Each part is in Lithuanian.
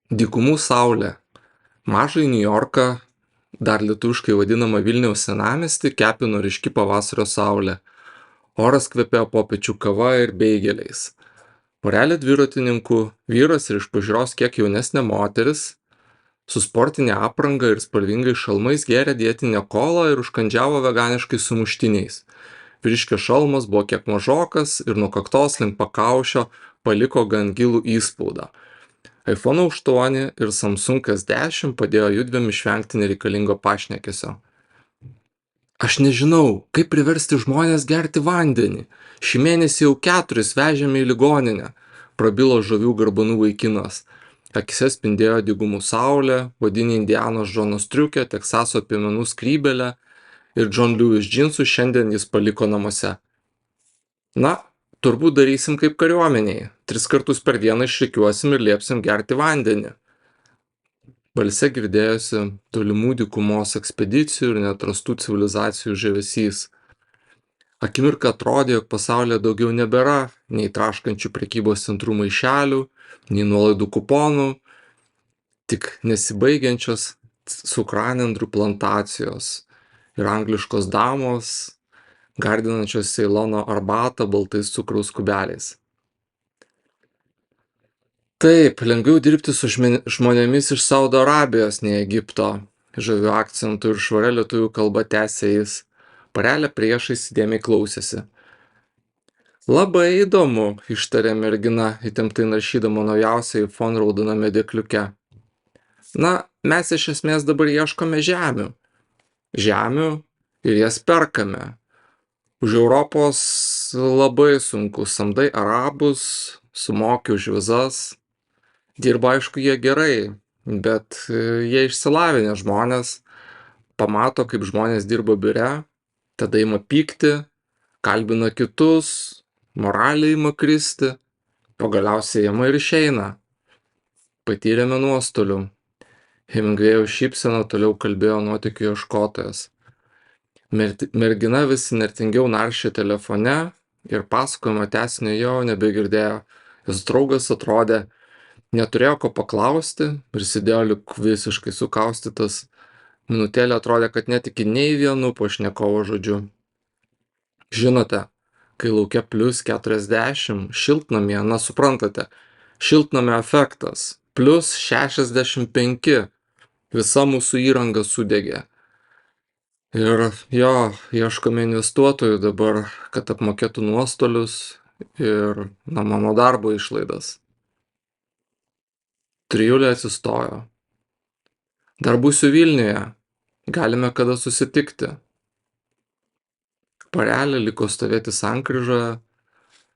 Dykumų saulė. Mažąjį Niujorką, dar lietuviškai vadinamą Vilniaus senamiestį, kepino ryški pavasario saulė. Oras kvepėjo popiečių kava ir beigeliais. Porelė dviratininkų, vyras ir iš pažiūros kiek jaunesnė moteris, su sportinė apranga ir spalvingais šalmais gėrė dietinę kolą ir užkandžiavo veganiškais sumuštiniais. Vyriškio šalmas buvo kiek mažokas ir nuo kaktos link pakaušio paliko gan gilų įspaudą. iPhone 8 ir Samsung S10 padėjo judviem išvengti nereikalingo pašnekesio. Aš nežinau, kaip priversti žmonės gerti vandenį. Šį mėnesį jau 4 vežėme į ligoninę, prabilo žavių garbanų vaikinas. Akise spindėjo dygumų saulė, vadinė Indianos Džono striukę, Teksaso piemenų skrybelę ir John Lewis džinsus šiandien jis paliko namuose. Na, turbūt darysim kaip kariuomeniai. 3 kartus per dieną išrikiuosim ir liepsim gerti vandenį. Balse girdėjosi tolimų dykumos ekspedicijų ir neatrastų civilizacijų žavesys. Akimirką atrodė, jog pasaulyje daugiau nebėra nei traškančių prekybos centrų maišelių, nei nuolaidų kuponų, tik nesibaigiančios cukranendrių plantacijos ir angliškos damos, gardinančios Ceilono arbatą baltais cukraus kubeliais. Taip, lengviau dirbti su žmonėmis iš Saudo Arabijos nei Egipto, žaviu akcentu ir švaria lietuvių kalba tęsė jis. Porelė priešais įdėmiai klausėsi. Labai įdomu, ištarė mergina, įtemptai naršydama naujausią iPhone raudoname dėkliuke. Na, mes iš esmės dabar ieškome žemių. Žemių ir jas perkame. Už Europos labai sunku, samdai arabus, sumoki už vizas. Dirba, aišku, jie gerai, bet jie išsilavinę žmonės, pamato, kaip žmonės dirba biure, tada ima pykti, kalbina kitus, moraliai ima kristi, o galiausiai ima ir išeina. Patyrėme nuostolių. Hemingvėjaus šypsena toliau kalbėjo nuotykių ieškotojas. Mergina vis inertingiau naršė telefone ir pasakojimo tęsinio jau nebegirdėjo. Jos draugas atrodė, neturėjo ko paklausti ir sėdėjo lyg visiškai sukaustytas. Minutėlė atrodė, kad netiki nei vienu pašnekovo žodžiu. Žinote, kai lauke plus 40, šiltnamyje, na suprantate, šiltnamio efektas, plus 65, visa mūsų įranga sudegė. Ir jo, ieškome investuotojų dabar, kad apmokėtų nuostolius ir mano darbo išlaidas. Trijulė atsistojo. Dar būsiu Vilniuje, galime kada susitikti. Porelė liko stovėti sankryžoje,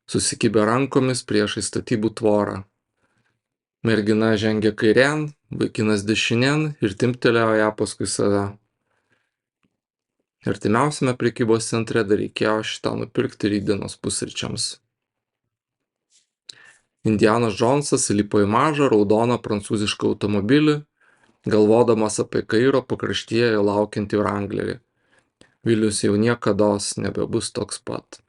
susikibę rankomis priešais statybų tvorą. Mergina žengė kairėn, vaikinas dešinėn ir timptelėjo ją paskui save. Artimiausiame prekybos centre dar reikėjo šitą nupirkti rytdienos pusryčiams. Indianas Džonsas įlipo į mažą raudoną prancūzišką automobilį, galvodamas apie Kairo pakraštyje laukiantį Wranglerį. Vilnius jau niekados nebebus toks pat.